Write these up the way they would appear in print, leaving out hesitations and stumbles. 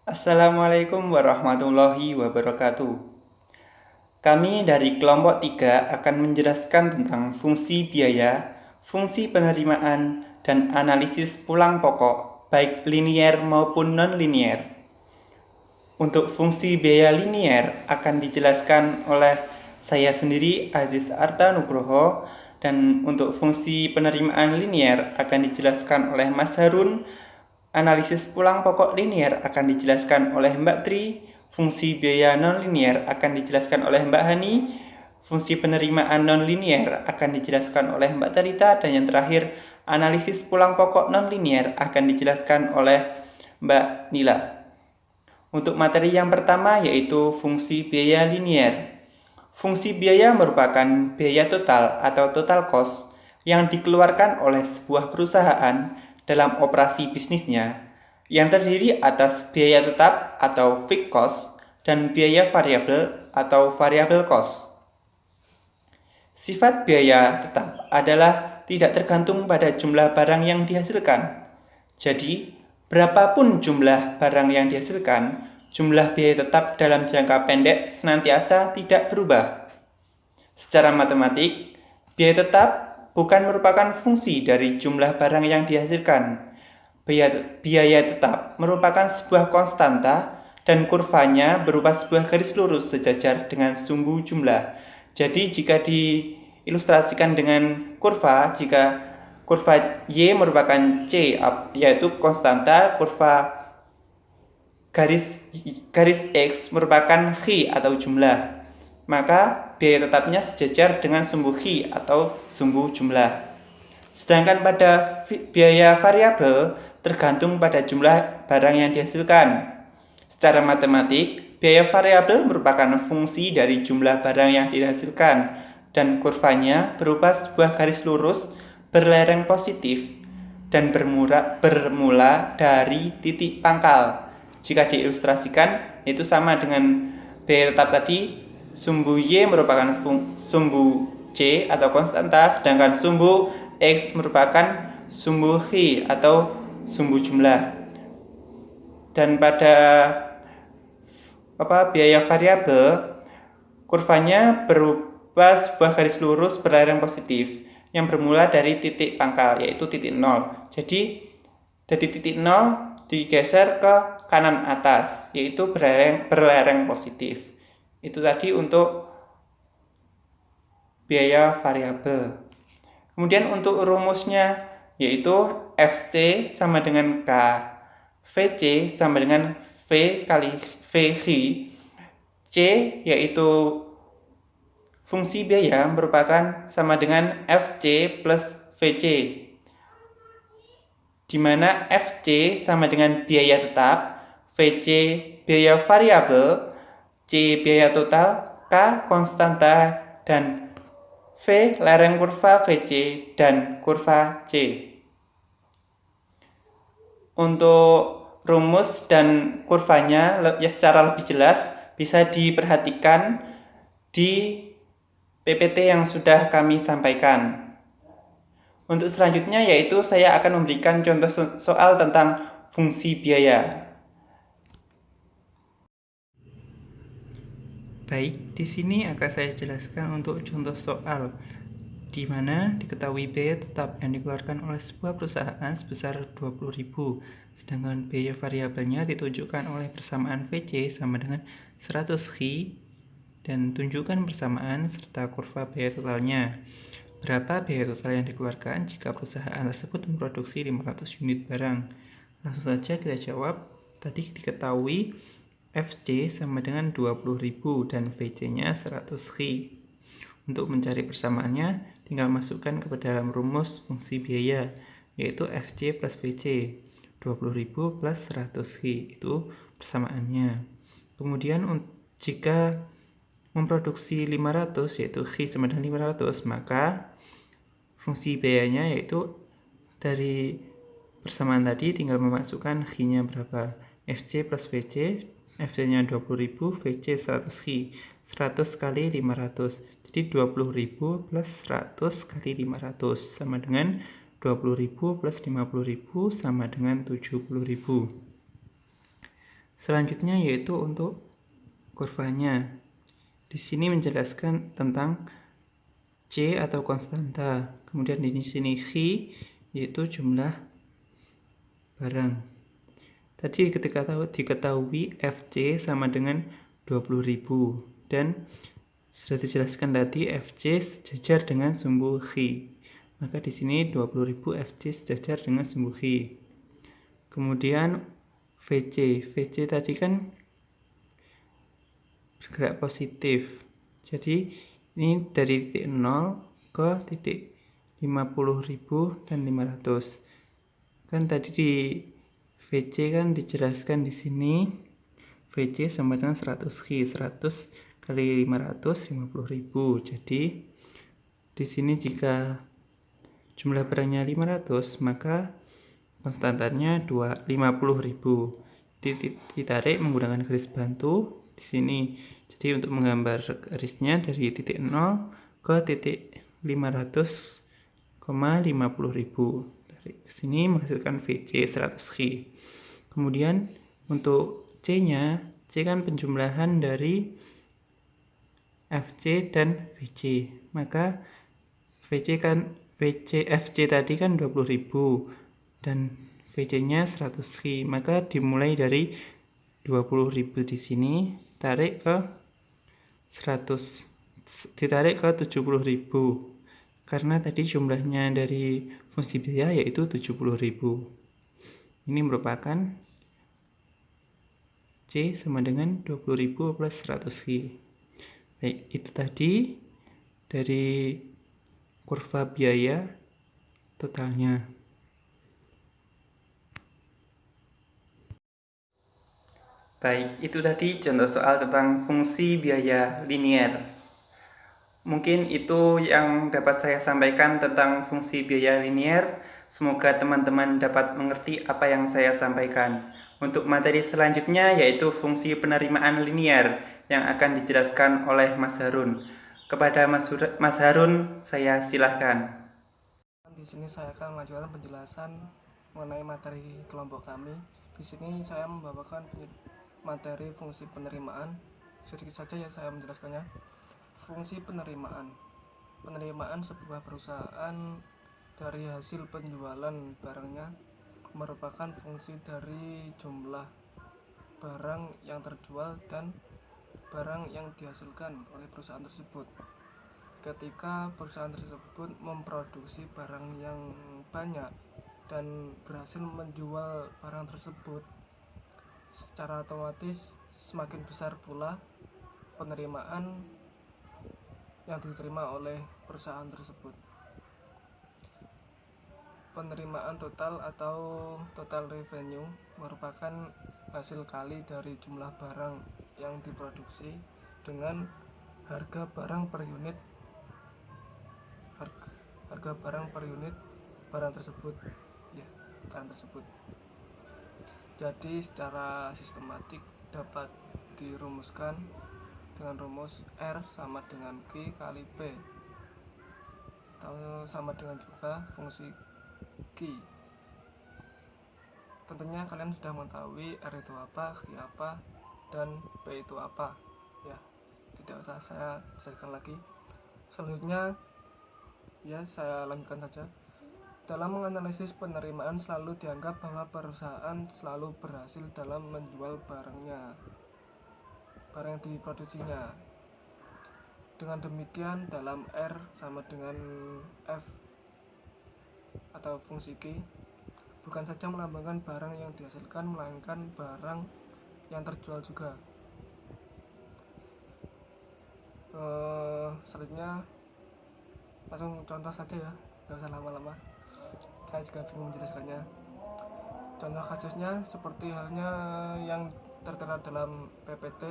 Assalamualaikum warahmatullahi wabarakatuh. Kami dari kelompok 3 akan menjelaskan tentang fungsi biaya, fungsi penerimaan, dan analisis pulang pokok, baik linier maupun non-linier. Untuk fungsi biaya linier akan dijelaskan oleh saya sendiri, Aziz Arta Nugroho, dan untuk fungsi penerimaan linier akan dijelaskan oleh Mas Harun. Analisis pulang pokok linier akan dijelaskan oleh Mbak Tri, fungsi biaya non-linier akan dijelaskan oleh Mbak Hani, fungsi penerimaan non-linier akan dijelaskan oleh Mbak Tarita, dan yang terakhir, analisis pulang pokok non-linier akan dijelaskan oleh Mbak Nila. Untuk materi yang pertama yaitu fungsi biaya linier. Fungsi biaya merupakan biaya total atau total cost yang dikeluarkan oleh sebuah perusahaan dalam operasi bisnisnya, yang terdiri atas biaya tetap atau fixed cost dan biaya variabel atau variable cost. Sifat biaya tetap adalah tidak tergantung pada jumlah barang yang dihasilkan. Jadi, berapapun jumlah barang yang dihasilkan, jumlah biaya tetap dalam jangka pendek senantiasa tidak berubah. Secara matematik, biaya tetap bukan merupakan fungsi dari jumlah barang yang dihasilkan. Biaya tetap merupakan sebuah konstanta dan kurvanya berupa sebuah garis lurus sejajar dengan sumbu jumlah. Jadi jika diilustrasikan dengan kurva, jika kurva Y merupakan C, yaitu konstanta, kurva garis X merupakan X atau jumlah, maka biaya tetapnya sejajar dengan sumbu X atau sumbu jumlah. Sedangkan pada biaya variabel tergantung pada jumlah barang yang dihasilkan. Secara matematik, biaya variabel merupakan fungsi dari jumlah barang yang dihasilkan dan kurvanya berupa sebuah garis lurus berlereng positif dan bermula dari titik pangkal. Jika diilustrasikan, itu sama dengan biaya tetap tadi, sumbu Y merupakan sumbu C atau konstanta, sedangkan sumbu X merupakan sumbu X atau sumbu jumlah. Dan pada biaya variabel, kurvanya berupa sebuah garis lurus berlereng positif yang bermula dari titik pangkal, yaitu titik 0. Jadi dari titik 0 digeser ke kanan atas, yaitu berlereng positif. Itu tadi untuk biaya variabel. Kemudian untuk rumusnya yaitu FC sama dengan K, VC sama dengan V kali VX, C yaitu fungsi biaya merupakan sama dengan FC plus VC, di mana FC sama dengan biaya tetap, VC biaya variabel, C biaya total, K konstanta, dan V lereng kurva VC dan kurva C. Untuk rumus dan kurvanya secara lebih jelas bisa diperhatikan di PPT yang sudah kami sampaikan. Untuk selanjutnya yaitu saya akan memberikan contoh soal tentang fungsi biaya. Baik, di sini akan saya jelaskan untuk contoh soal di mana diketahui biaya tetap yang dikeluarkan oleh sebuah perusahaan sebesar 20.000, sedangkan biaya variabelnya ditunjukkan oleh persamaan VC sama dengan 100 X dan tunjukkan persamaan serta kurva biaya totalnya. Berapa biaya total yang dikeluarkan jika perusahaan tersebut memproduksi 500 unit barang? Langsung saja kita jawab. Tadi diketahui FC sama dengan 20.000 dan VC-nya 100 X. Untuk mencari persamaannya, tinggal masukkan ke dalam rumus fungsi biaya, yaitu FC plus VC. 20.000 plus 100 X, itu persamaannya. Kemudian jika memproduksi 500, yaitu X sama dengan 500, maka fungsi biayanya yaitu dari persamaan tadi tinggal memasukkan X-nya berapa. FC plus VC, FC-nya 20.000, VC 100 X. 100 kali 500. Jadi 20.000 plus 100 kali 500 sama dengan 20.000 plus 50.000 sama dengan 70.000. Selanjutnya yaitu untuk kurvanya. Di sini menjelaskan tentang C atau konstanta. Kemudian di sini Xi yaitu jumlah barang. Tadi ketika diketahui FC sama dengan 20.000 dan sudah dijelaskan tadi FC sejajar dengan sumbu Xi. Maka di sini 20.000 FC sejajar dengan sumbu Xi. Kemudian VC tadi kan bergerak positif. Jadi ini dari titik 0 ke titik 50.000 dan 500. Kan tadi di VC kan dijelaskan di sini VC sama dengan 100 Xi, 100 kali 500 50.000. Jadi di sini jika jumlah barangnya 500 maka konstantanya 50.000. Ditarik menggunakan garis bantu di sini. Jadi untuk menggambar garisnya dari titik 0 ke titik 500,50.000. Dari sini menghasilkan VC 100 Xi. Kemudian untuk C-nya, C kan penjumlahan dari FC dan VC. Maka FC tadi kan 20.000 dan VC-nya 100 Xi. Maka dimulai dari 20.000 di sini ditarik ke 70.000 karena tadi jumlahnya dari fungsi biaya yaitu 70.000. Ini merupakan C sama dengan 20.000 plus 100 Xi. Baik, itu tadi dari kurva biaya totalnya. Baik, itu tadi contoh soal tentang fungsi biaya linier. Mungkin itu yang dapat saya sampaikan tentang fungsi biaya linier. Semoga teman-teman dapat mengerti apa yang saya sampaikan. Untuk materi selanjutnya yaitu fungsi penerimaan linier yang akan dijelaskan oleh Mas Harun. Kepada Mas Harun, saya silahkan. Di sini saya akan mengajukan penjelasan mengenai materi kelompok kami. Di sini saya membawakan materi fungsi penerimaan. Sedikit saja ya saya menjelaskannya. Fungsi penerimaan. Penerimaan sebuah perusahaan dari hasil penjualan barangnya merupakan fungsi dari jumlah barang yang terjual dan barang yang dihasilkan oleh perusahaan tersebut. Ketika perusahaan tersebut memproduksi barang yang banyak dan berhasil menjual barang tersebut, secara otomatis semakin besar pula penerimaan yang diterima oleh perusahaan tersebut. Penerimaan total atau total revenue merupakan hasil kali dari jumlah barang yang diproduksi dengan harga barang per unit barang tersebut. Jadi secara sistematik dapat dirumuskan dengan rumus R sama dengan Q kali P, atau sama dengan juga fungsi Q. Tentunya kalian sudah mengetahui R itu apa, Q apa, dan P itu apa ya, tidak usah saya jelaskan lagi. Selanjutnya ya, saya lanjutkan saja. Dalam menganalisis penerimaan selalu dianggap bahwa perusahaan selalu berhasil dalam menjual barang yang diproduksinya. Dengan demikian dalam R sama dengan F atau fungsi Q bukan saja melambangkan barang yang dihasilkan, melainkan barang yang terjual juga. Selanjutnya langsung contoh saja ya, gak usah lama-lama, saya juga bingung menjelaskannya. Contoh kasusnya seperti halnya yang tertera dalam PPT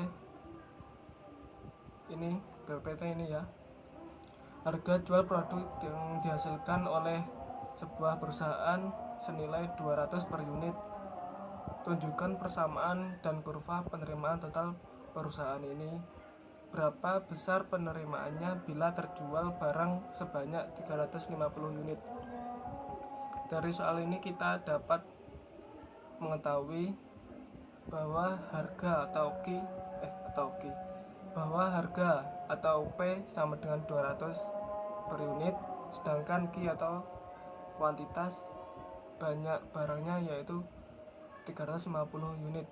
ini ya. Harga jual produk yang dihasilkan oleh sebuah perusahaan senilai 200 per unit. Tunjukkan persamaan dan kurva penerimaan total perusahaan ini. Berapa besar penerimaannya bila terjual barang sebanyak 350 unit. Dari soal ini kita dapat mengetahui bahwa harga atau P sama dengan 200 per unit, sedangkan Q atau kuantitas banyak barangnya yaitu 350 unit.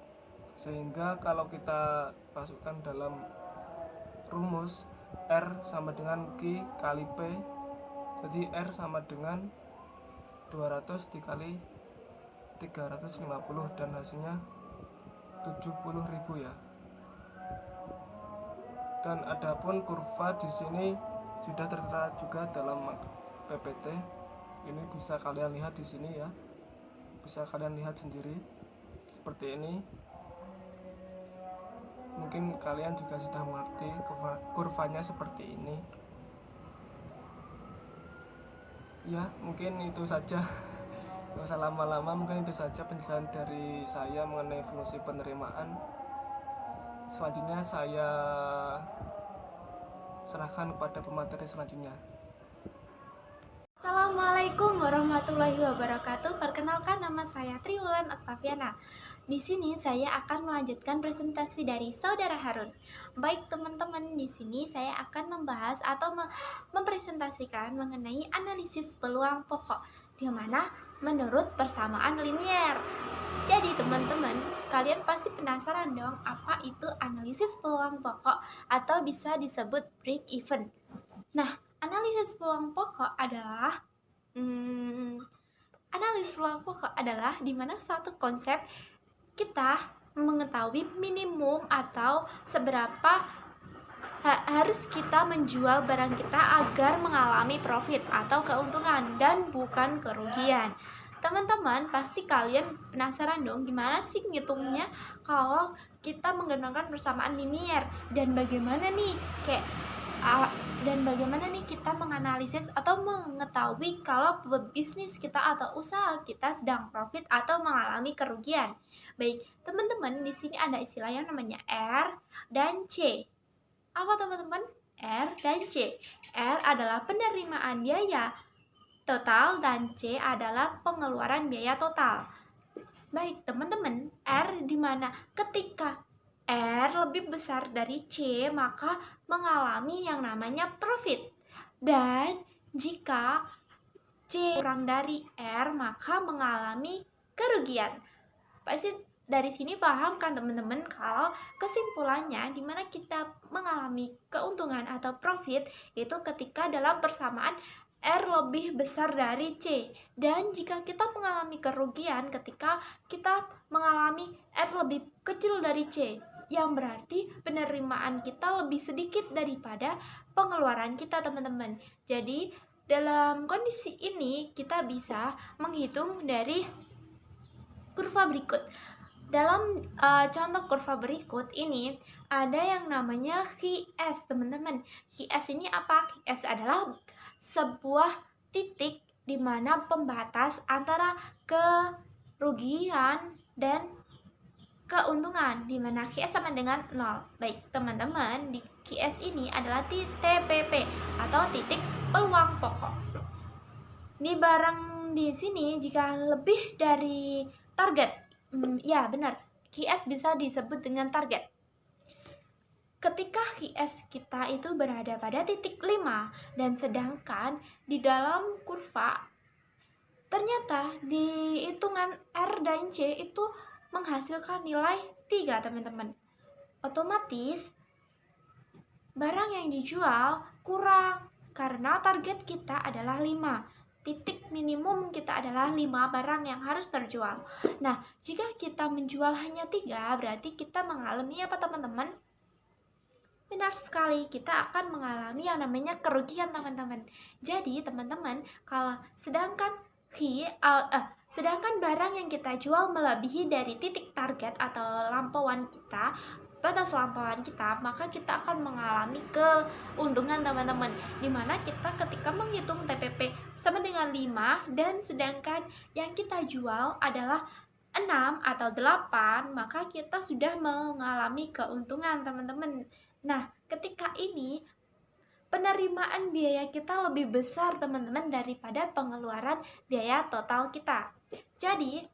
Sehingga kalau kita masukkan dalam rumus, R sama dengan Q kali P, jadi R sama dengan 200 dikali 350 dan hasilnya 70.000 ya. Dan adapun kurva di sini sudah tertera juga dalam PPT. Ini bisa kalian lihat di sini ya. Bisa kalian lihat sendiri seperti ini. Mungkin kalian juga sudah mengerti kurvanya seperti ini. Ya, mungkin itu saja. Gak usah lama-lama, mungkin itu saja penjelasan dari saya mengenai fungsi penerimaan. Selanjutnya saya serahkan kepada pemateri selanjutnya. Assalamualaikum warahmatullahi wabarakatuh. Perkenalkan, nama saya Triwulan Octaviana. Di sini saya akan melanjutkan presentasi dari Saudara Harun. Baik teman-teman, di sini saya akan membahas atau mempresentasikan mengenai analisis peluang pokok, di mana menurut persamaan linier. Jadi teman-teman, kalian pasti penasaran dong, apa itu analisis peluang pokok atau bisa disebut break even. Nah, analisis peluang pokok adalah di mana suatu konsep kita mengetahui minimum atau seberapa harus kita menjual barang kita agar mengalami profit atau keuntungan dan bukan kerugian. Teman-teman, pasti kalian penasaran dong gimana sih ngitungnya kalau kita menggunakan persamaan linier, dan bagaimana nih kita menganalisis atau mengetahui kalau bisnis kita atau usaha kita sedang profit atau mengalami kerugian. Baik, teman-teman, di sini ada istilah yang namanya R dan C. Apa teman-teman? R dan C. R adalah penerimaan biaya total dan C adalah pengeluaran biaya total. Baik, teman-teman, R di mana ketika R lebih besar dari C, maka mengalami yang namanya profit. Dan jika C kurang dari R, maka mengalami kerugian. Pasti dari sini paham kan teman-teman kalau kesimpulannya di mana kita mengalami keuntungan atau profit itu ketika dalam persamaan R lebih besar dari C. Dan jika kita mengalami kerugian ketika kita mengalami R lebih kecil dari C, yang berarti penerimaan kita lebih sedikit daripada pengeluaran kita, teman-teman. Jadi dalam kondisi ini kita bisa menghitung dari kurva berikut. Dalam contoh kurva berikut ini ada yang namanya QS, teman-teman. QS ini apa? QS adalah sebuah titik di mana pembatas antara kerugian dan keuntungan, di mana QS sama dengan 0. Baik, teman-teman, di QS ini adalah TPP atau titik peluang pokok. Di barang di sini jika lebih dari target, ya benar, QS bisa disebut dengan target. Ketika QS kita itu berada pada titik 5 dan sedangkan di dalam kurva ternyata di hitungan R dan C itu menghasilkan nilai 3, teman-teman. Otomatis barang yang dijual kurang karena target kita adalah 5. Titik minimum kita adalah 5 barang yang harus terjual. Nah, jika kita menjual hanya 3, berarti kita mengalami apa, teman-teman? Benar sekali, kita akan mengalami yang namanya kerugian, teman-teman. Jadi, teman-teman, kalau sedangkan barang yang kita jual melebihi dari titik target atau batas lampauan kita, maka kita akan mengalami keuntungan, teman-teman. Dimana kita ketika menghitung TPP sama dengan 5 dan sedangkan yang kita jual adalah 6 atau 8, maka kita sudah mengalami keuntungan, teman-teman. Nah, ketika ini penerimaan biaya kita lebih besar, teman-teman, daripada pengeluaran biaya total kita. Jadi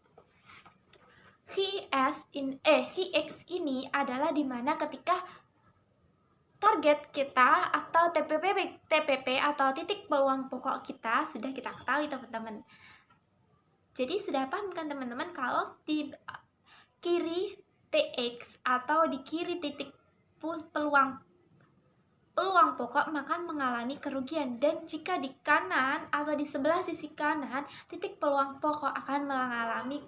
HX ini adalah dimana ketika target kita atau TPP atau titik peluang pokok kita sudah kita ketahui teman-teman. Jadi sudah paham kan teman-teman kalau di kiri TX atau di kiri titik peluang pokok maka mengalami kerugian, dan jika di kanan atau di sebelah sisi kanan titik peluang pokok akan mengalami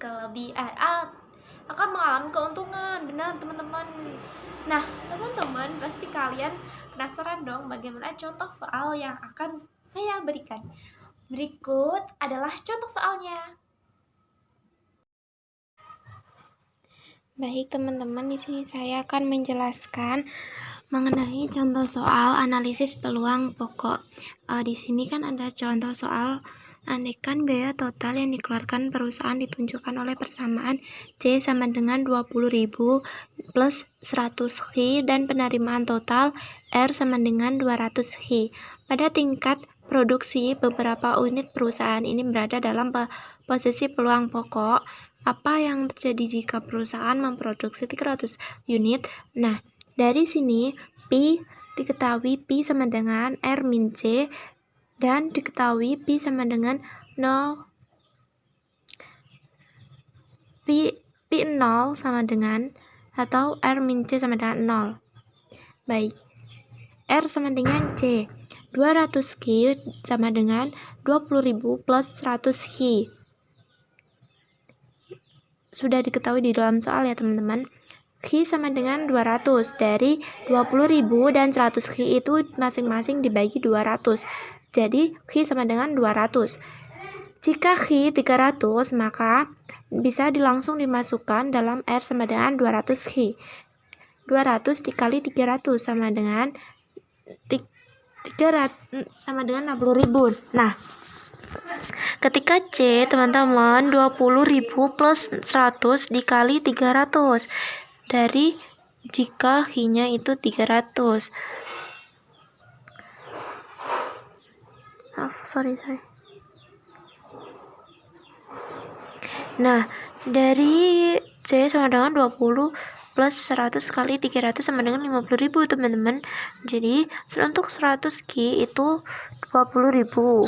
akan mengalami keuntungan. Benar teman-teman. Nah teman-teman, pasti kalian penasaran dong bagaimana contoh soal yang akan saya berikan. Berikut adalah contoh soalnya. Baik teman-teman, di sini saya akan menjelaskan mengenai contoh soal analisis peluang pokok. Di sini kan ada contoh soal, andaikan biaya total yang dikeluarkan perusahaan ditunjukkan oleh persamaan C sama dengan 20.000 plus 100 dan penerimaan total R sama dengan 200 Pada tingkat produksi, beberapa unit perusahaan ini berada dalam posisi peluang pokok. Apa yang terjadi jika perusahaan memproduksi 300 unit? Nah, dari sini P diketahui P sama dengan R min C, dan diketahui P sama dengan 0 P0 sama dengan atau R min C sama dengan 0. Baik, R sama dengan C. 200 Q sama dengan 20.000 plus 100 Q. Sudah diketahui di dalam soal ya teman-teman. Q sama dengan 200. Dari 20.000 dan 100 Q itu masing-masing dibagi 200. Jadi Q sama dengan 200. Jika Q 300, maka bisa langsung dimasukkan dalam R sama dengan 200 Q. 200 dikali 300 sama dengan 60.000. Nah, ketika C teman-teman 20.000 plus 100 dikali 300 dari jika Q-nya itu 300. Sorry. Nah, dari C sama dengan 20 plus 100 kali 300 sama dengan 50.000 teman-teman. Jadi untuk 100 Q itu 20.000.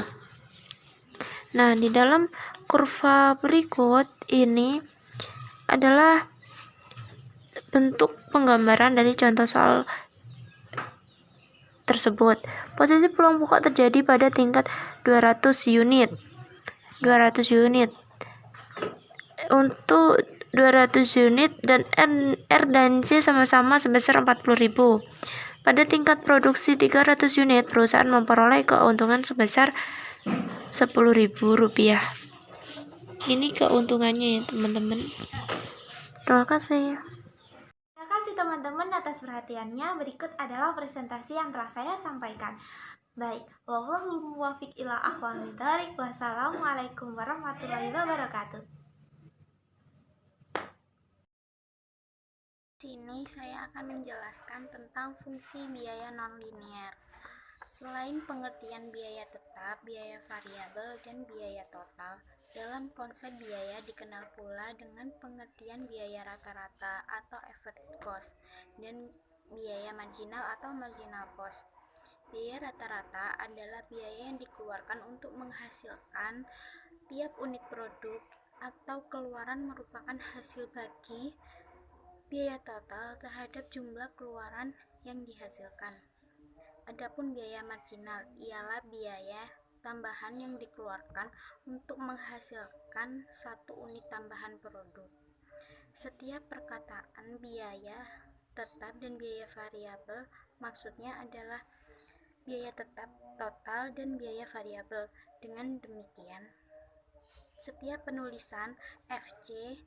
Nah, di dalam kurva berikut ini adalah bentuk penggambaran dari contoh soal tersebut. Posisi peluang pokok terjadi pada tingkat 200 unit. Untuk 200 unit dan R dan C sama-sama sebesar 40.000. Pada tingkat produksi 300 unit, perusahaan memperoleh keuntungan sebesar Rp10.000. Ini keuntungannya ya teman-teman. Terima kasih. Terima kasih teman-teman atas perhatiannya. Berikut adalah presentasi yang telah saya sampaikan. Baik, wallahul muwaffiq ila aqwamit thoriq. Wassalamualaikum warahmatullahi wabarakatuh. Sini saya akan menjelaskan tentang fungsi biaya nonlinear. Selain pengertian biaya tetap, biaya variabel, dan biaya total, dalam konsep biaya dikenal pula dengan pengertian biaya rata-rata atau average cost dan biaya marginal atau marginal cost. Biaya rata-rata adalah biaya yang dikeluarkan untuk menghasilkan tiap unit produk atau keluaran merupakan hasil bagi biaya total terhadap jumlah keluaran yang dihasilkan. Adapun biaya marginal ialah biaya tambahan yang dikeluarkan untuk menghasilkan satu unit tambahan produk. Setiap perkataan biaya tetap dan biaya variabel maksudnya adalah biaya tetap total dan biaya variabel. Dengan demikian, setiap penulisan FC,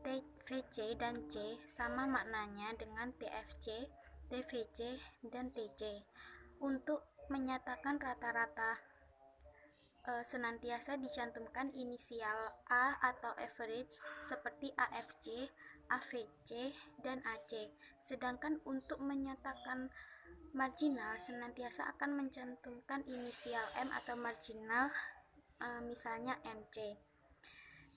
TVC dan C sama maknanya dengan TFC, TVC, dan TC. Untuk menyatakan rata-rata senantiasa dicantumkan inisial A atau average seperti AFC, AVC, dan AC. Sedangkan untuk menyatakan marginal senantiasa akan mencantumkan inisial M atau marginal, misalnya MC.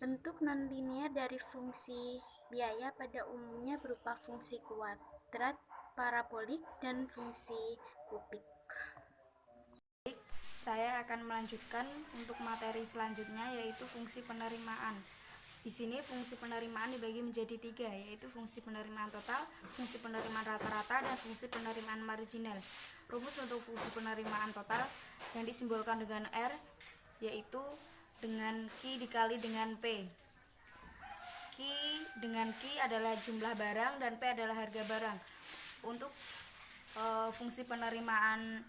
Bentuk nonlinier dari fungsi biaya pada umumnya berupa fungsi kuadrat, parabolik, dan fungsi kubik. Saya akan melanjutkan untuk materi selanjutnya, yaitu fungsi penerimaan. Di sini fungsi penerimaan dibagi menjadi 3, yaitu fungsi penerimaan total, fungsi penerimaan rata-rata, dan fungsi penerimaan marginal. Rumus untuk fungsi penerimaan total yang disimbolkan dengan R, yaitu dengan Q dikali dengan P. Q adalah jumlah barang dan P adalah harga barang. Untuk fungsi penerimaan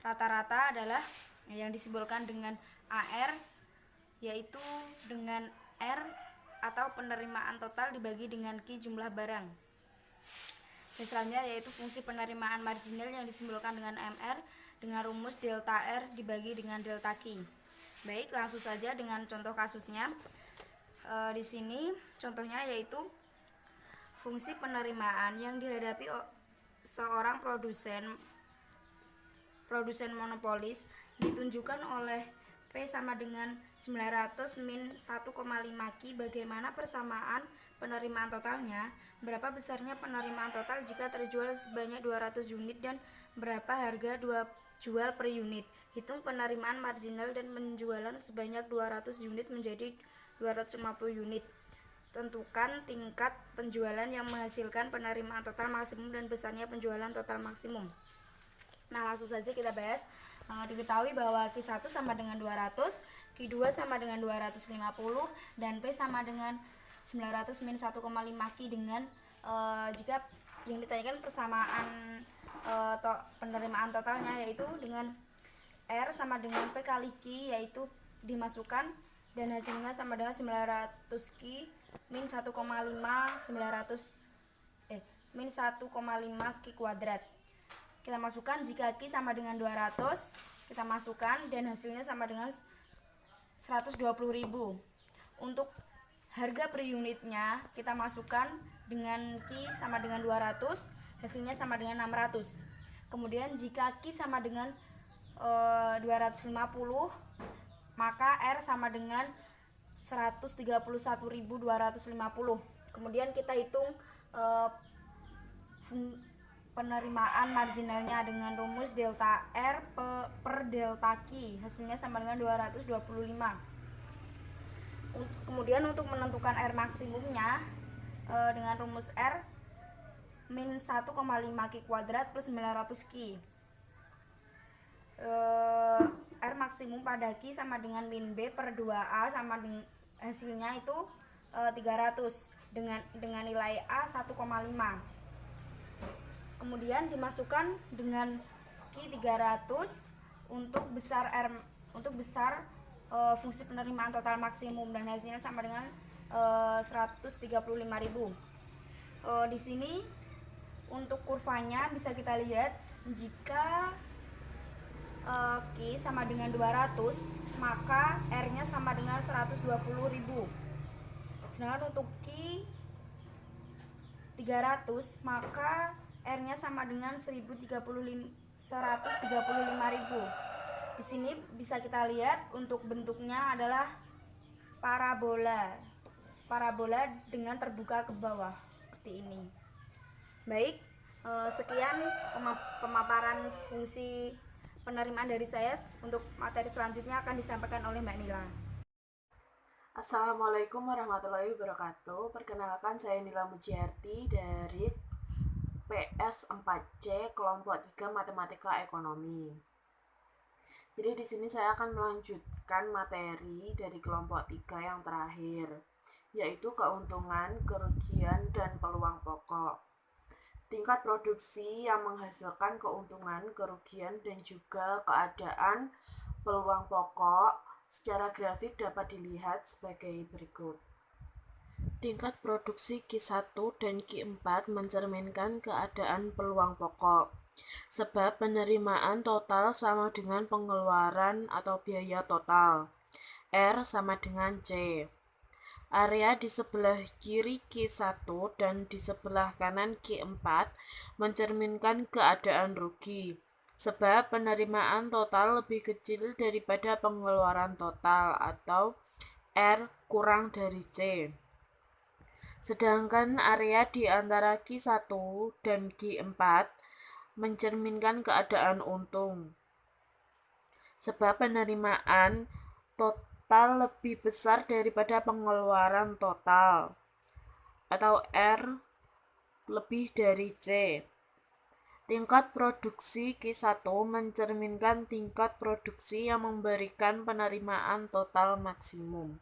rata-rata adalah yang disimbolkan dengan AR, yaitu dengan R atau penerimaan total dibagi dengan Q jumlah barang. Misalnya yaitu fungsi penerimaan marginal yang disimbolkan dengan MR dengan rumus delta R dibagi dengan delta Q. Baik, langsung saja dengan contoh kasusnya. Di sini contohnya yaitu fungsi penerimaan yang dihadapi seorang produsen monopolis ditunjukkan oleh P sama dengan 900 min 1,5 Q. Bagaimana persamaan penerimaan totalnya? Berapa besarnya penerimaan total jika terjual sebanyak 200 unit dan berapa harga jual per unit? Hitung penerimaan marginal dan penjualan sebanyak 200 unit menjadi 250 unit. Tentukan tingkat penjualan yang menghasilkan penerimaan total maksimum dan besarnya penjualan total maksimum. Nah, langsung saja kita bahas. Diketahui bahwa Q1 sama dengan 200, Q2 sama dengan 250, dan P sama dengan 900 min 1,5 Q dengan jika yang ditanyakan persamaan penerimaan totalnya, yaitu dengan R sama dengan P kali Q, yaitu dimasukkan dan hasilnya sama dengan 900 Q min 1,5 min 1,5 Q kuadrat. Kita masukkan jika Q sama dengan 200, kita masukkan dan hasilnya sama dengan 120.000. Untuk harga per unitnya kita masukkan dengan Q sama dengan 200, hasilnya sama dengan 600. Kemudian jika Q sama dengan 250, maka R sama dengan 131.250. Kemudian kita hitung penerimaan marginalnya dengan rumus delta R per delta Q, hasilnya sama dengan 225. Kemudian untuk menentukan R maksimumnya dengan rumus R min 1,5 Q kuadrat plus 900 Q. R maksimum pada Q sama dengan min B per 2A sama dengan hasilnya itu 300 dengan nilai A 1,5. Kemudian dimasukkan dengan Q 300 untuk besar fungsi penerimaan total maksimum dan hasilnya sama dengan 135.000. Di sini untuk kurvanya bisa kita lihat jika Q sama dengan 200, maka R-nya sama dengan 120.000. Sedangkan untuk Q 300, maka R-nya sama dengan 135.000. Di sini bisa kita lihat untuk bentuknya adalah parabola dengan terbuka ke bawah seperti ini. Baik, sekian pemaparan fungsi penerimaan dari saya. Untuk materi selanjutnya akan disampaikan oleh Mbak Nila. Assalamualaikum warahmatullahi wabarakatuh. Perkenalkan, saya Nila Mujiarti dari PS 4C kelompok 3 Matematika Ekonomi. Jadi di sini saya akan melanjutkan materi dari kelompok 3 yang terakhir, yaitu keuntungan, kerugian, dan peluang pokok. Tingkat produksi yang menghasilkan keuntungan, kerugian, dan juga keadaan peluang pokok secara grafik dapat dilihat sebagai berikut. Tingkat produksi Q1 dan Q4 mencerminkan keadaan peluang pokok, sebab penerimaan total sama dengan pengeluaran atau biaya total. R sama dengan C. Area di sebelah kiri Q1 dan di sebelah kanan Q4 mencerminkan keadaan rugi, sebab penerimaan total lebih kecil daripada pengeluaran total, atau R kurang dari C. Sedangkan area di antara Q1 dan Q4 mencerminkan keadaan untung. Sebab penerimaan total lebih besar daripada pengeluaran total, atau R lebih dari C. Tingkat produksi Q1 mencerminkan tingkat produksi yang memberikan penerimaan total maksimum.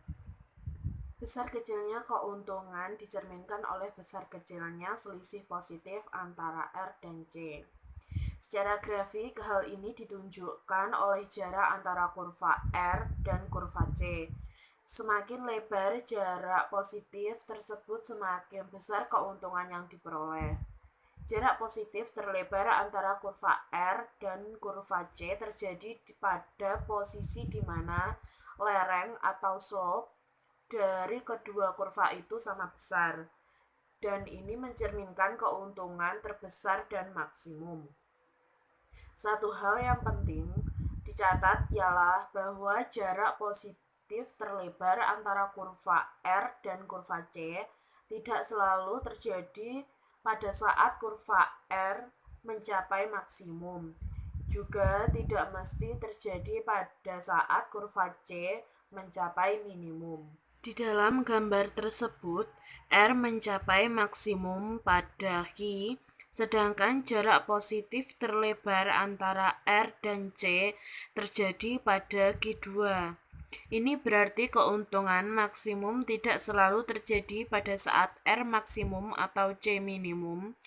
Besar kecilnya keuntungan dicerminkan oleh besar kecilnya selisih positif antara R dan C. Secara grafik, hal ini ditunjukkan oleh jarak antara kurva R dan kurva C. Semakin lebar jarak positif tersebut, semakin besar keuntungan yang diperoleh. Jarak positif terlebar antara kurva R dan kurva C terjadi pada posisi di mana lereng atau slope dari kedua kurva itu sama besar, dan ini mencerminkan keuntungan terbesar dan maksimum. Satu hal yang penting dicatat ialah bahwa jarak positif terlebar antara kurva R dan kurva C tidak selalu terjadi pada saat kurva R mencapai maksimum, juga tidak mesti terjadi pada saat kurva C mencapai minimum. Di dalam gambar tersebut, R mencapai maksimum pada Q, sedangkan jarak positif terlebar antara R dan C terjadi pada Q2. Ini berarti keuntungan maksimum tidak selalu terjadi pada saat R maksimum atau C minimum.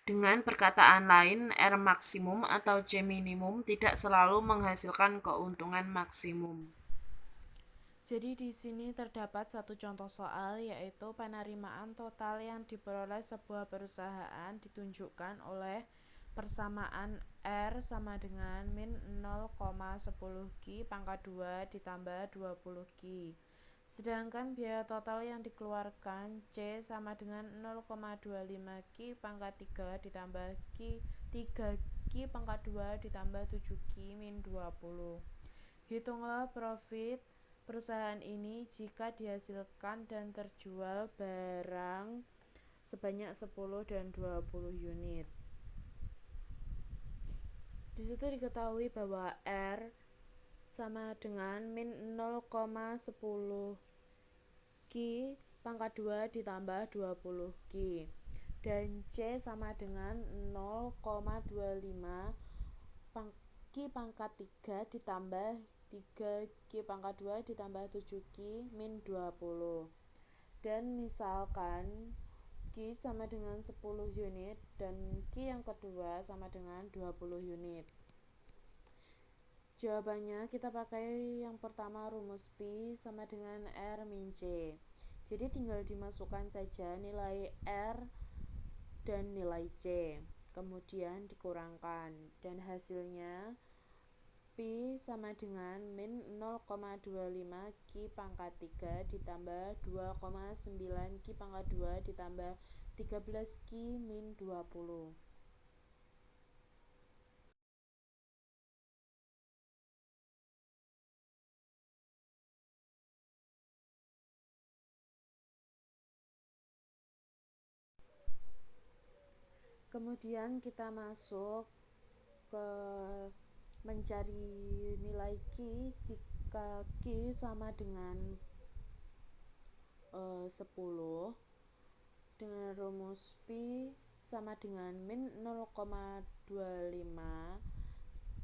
Dengan perkataan lain, R maksimum atau C minimum tidak selalu menghasilkan keuntungan maksimum. Jadi di sini terdapat satu contoh soal, yaitu penerimaan total yang diperoleh sebuah perusahaan ditunjukkan oleh persamaan R sama dengan min 0,10 Q pangkat 2 ditambah 20 Q. Sedangkan biaya total yang dikeluarkan C sama dengan 0,25 Q pangkat 3 ditambah 3 Q pangkat 2 ditambah 7 Q min 20. Hitunglah profit perusahaan ini jika dihasilkan dan terjual barang sebanyak 10 dan 20 unit. Di situ diketahui bahwa R sama dengan min 0,10 Q pangkat 2 ditambah 20 Q, dan C sama dengan 0,25 Q pangkat 3 ditambah 3 Q pangkat 2 ditambah 7 Q min 20. Dan misalkan Q sama dengan 10 unit dan Q yang kedua sama dengan 20 unit. Jawabannya kita pakai yang pertama, rumus Pi sama dengan R min C. Jadi tinggal dimasukkan saja nilai R dan nilai C, kemudian dikurangkan, dan hasilnya Pi sama dengan min 0,25 Q pangkat 3 ditambah 2,9 Q pangkat 2 ditambah 13 Q min 20. Kemudian kita masuk ke mencari nilai Q jika Q sama dengan 10 dengan rumus Pi sama dengan min 0,25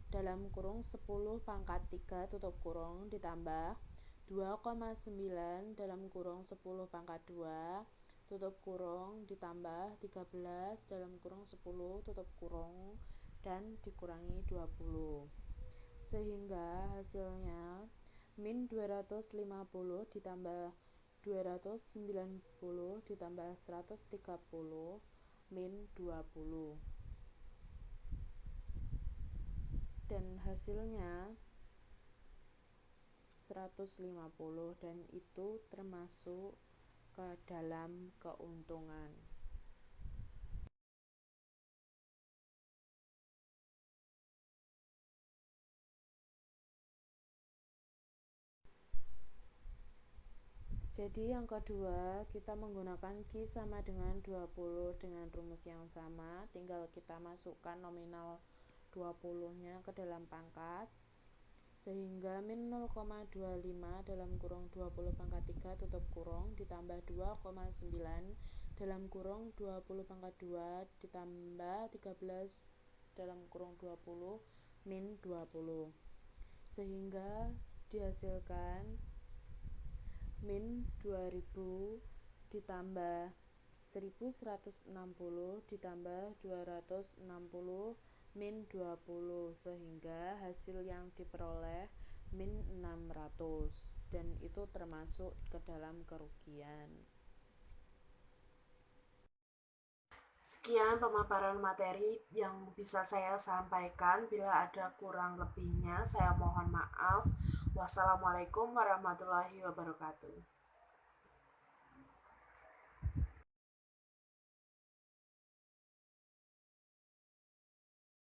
dalam kurung 10 pangkat 3 tutup kurung ditambah 2,9 dalam kurung 10 pangkat 2 tutup kurung ditambah 13 dalam kurung 10 tutup kurung dan dikurangi 20, sehingga hasilnya min 250 ditambah 290 ditambah 130 min 20, dan hasilnya 150, dan itu termasuk ke dalam keuntungan. Jadi yang kedua, kita menggunakan Q sama dengan 20 dengan rumus yang sama, tinggal kita masukkan nominal 20-nya ke dalam pangkat, sehingga min 0,25 dalam kurung 20 pangkat 3 tutup kurung ditambah 2,9 dalam kurung 20 pangkat 2 ditambah 13 dalam kurung 20 min 20, sehingga dihasilkan min 2000 ditambah 1160 ditambah 260 min 20, sehingga hasil yang diperoleh min 600, dan itu termasuk ke dalam kerugian. Sekian pemaparan materi yang bisa saya sampaikan. Bila ada kurang lebihnya, saya mohon maaf. Wassalamualaikum warahmatullahi wabarakatuh.